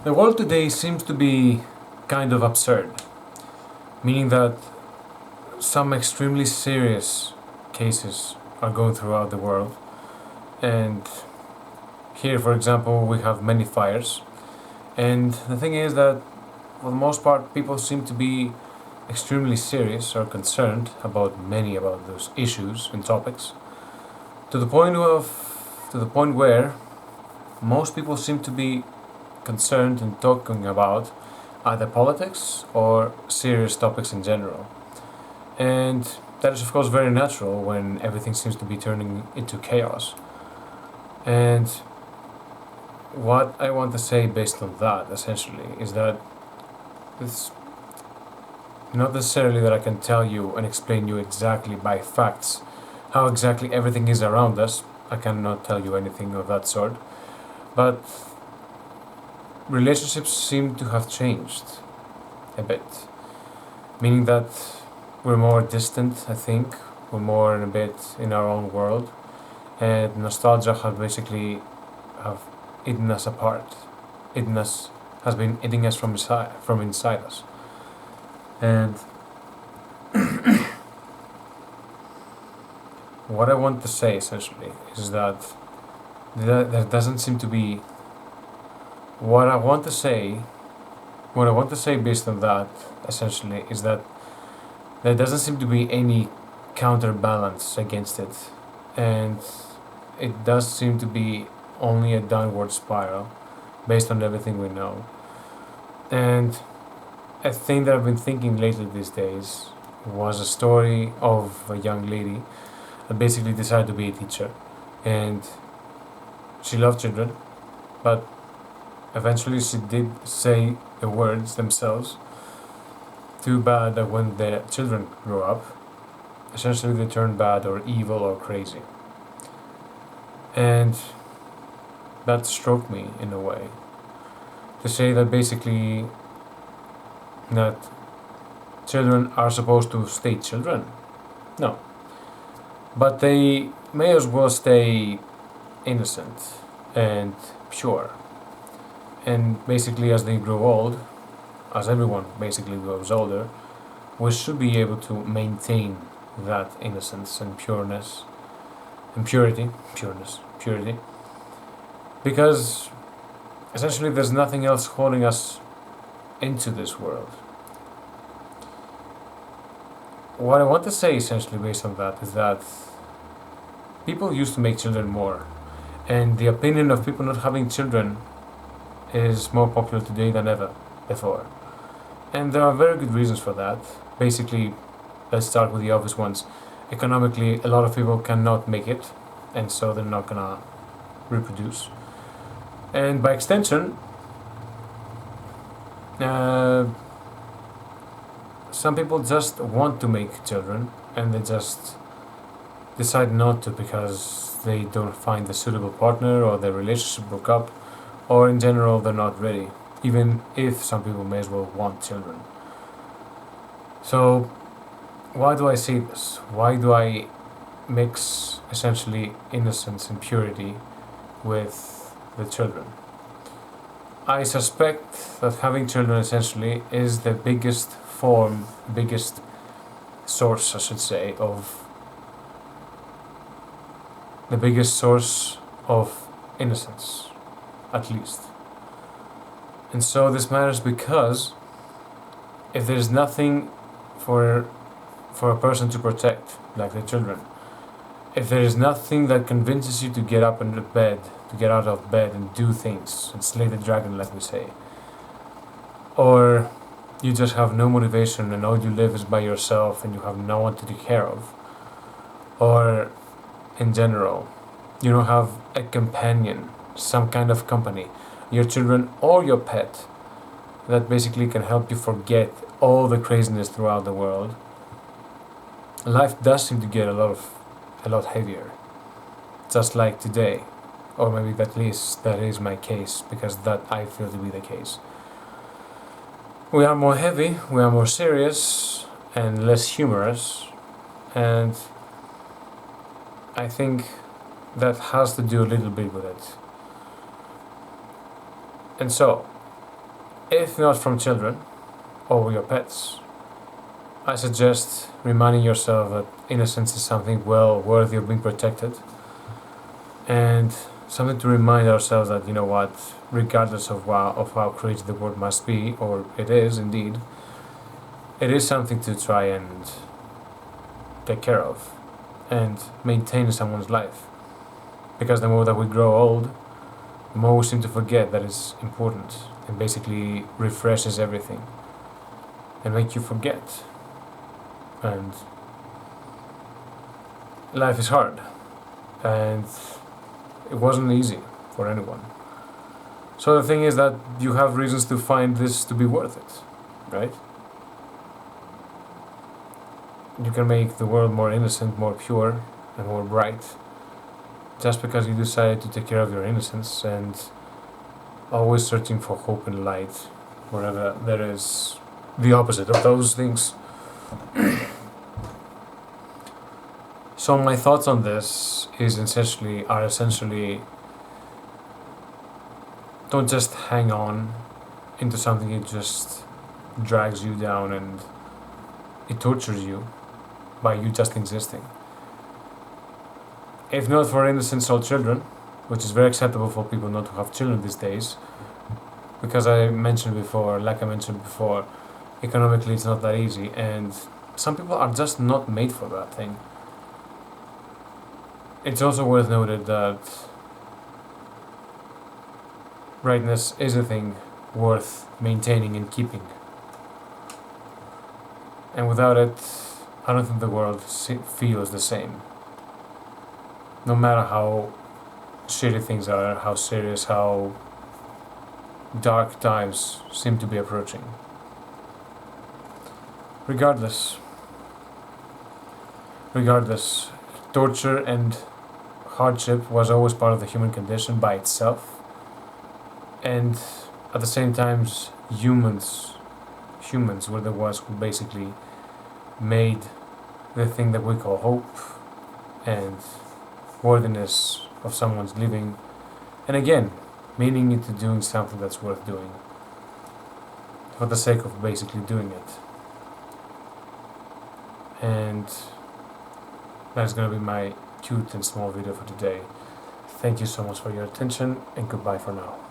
The world today seems to be kind of absurd, meaning that some extremely serious cases are going throughout the world. And here, for example, we have many fires. And the thing is that, for the most part, people seem to be extremely serious or concerned about many about those issues and topics, to the point where most people seem to be concerned and talking about either politics or serious topics in general. And that is, of course, very natural when everything seems to be turning into chaos. And what I want to say based on that, essentially, is that it's not necessarily that I can tell you and explain you exactly by facts how exactly everything is around us. I cannot tell you anything of that sort. But relationships seem to have changed a bit, meaning that we're more distant, I think. We're more in a bit in our own world, and nostalgia have eaten us apart. Has been eating us from inside us. And what I want to say essentially is that there doesn't seem to be what I want to say based on that essentially is that there doesn't seem to be any counterbalance against it, and it does seem to be only a downward spiral based on everything we know. And a thing that I've been thinking lately these days was a story of a young lady that basically decided to be a teacher, and she loved children, but eventually she did say the words themselves. Too bad that when the children grow up, essentially they turn bad or evil or crazy. And that struck me in a way. To say that basically that children are supposed to stay children. No. But they may as well stay innocent and pure. And basically as they grow old, as everyone basically grows older, we should be able to maintain that innocence and pureness and purity, because essentially there's nothing else holding us into this world. What I want to say essentially based on that is that people used to make children more, and the opinion of people not having children is more popular today than ever before. And there are very good reasons for that. Basically, let's start with the obvious ones. Economically, a lot of people cannot make it, and so they're not gonna reproduce. And by extension, some people just want to make children, and they just decide not to because they don't find a suitable partner, or their relationship broke up, or in general they're not ready, even if some people may as well want children. So why do I say this? Why do I mix essentially innocence and purity with the children? I suspect that having children essentially is the biggest source, I should say, the biggest source of innocence, at least. And so this matters because if there's nothing for a person to protect, like the children, if there is nothing that convinces you to get up into bed, to get out of bed and do things and slay the dragon, like we say, or you just have no motivation and all you live is by yourself and you have no one to take care of, or in general, you don't have a companion, some kind of company, your children or your pet, that basically can help you forget all the craziness throughout the world, life does seem to get a lot heavier. Just like today, or maybe at least that is my case, because that I feel to be the case. We are more heavy, we are more serious, and less humorous, and I think that has to do a little bit with it. And so, If not from children or your pets, I suggest reminding yourself that innocence is something well worthy of being protected, and something to remind ourselves that, you know what, regardless of how crazy the world must be, or it is indeed, it is something to try and take care of and maintain in someone's life. Because the more that we grow old, the more we seem to forget that it's important, and basically refreshes everything and make you forget. And life is hard, and it wasn't easy for anyone. So the thing is that you have reasons to find this to be worth it, right? You can make the world more innocent, more pure, and more bright just because you decided to take care of your innocence, and always searching for hope and light wherever there is the opposite of those things. So my thoughts on this are essentially don't just hang on into something. It just drags you down and it tortures you by you just existing. If not for innocent soul children, which is very acceptable for people not to have children these days, because like I mentioned before, economically it's not that easy, and some people are just not made for that thing. It's also worth noted that rightness is a thing worth maintaining and keeping. And without it, I don't think the world feels the same. No matter how shitty things are, how serious, how dark times seem to be approaching. Regardless, torture and hardship was always part of the human condition by itself, and at the same time, humans were the ones who basically made the thing that we call hope and worthiness of someone's living, and again, meaning into doing something that's worth doing for the sake of basically doing it. And that's gonna be my cute and small video for today. Thank you so much for your attention, and goodbye for now.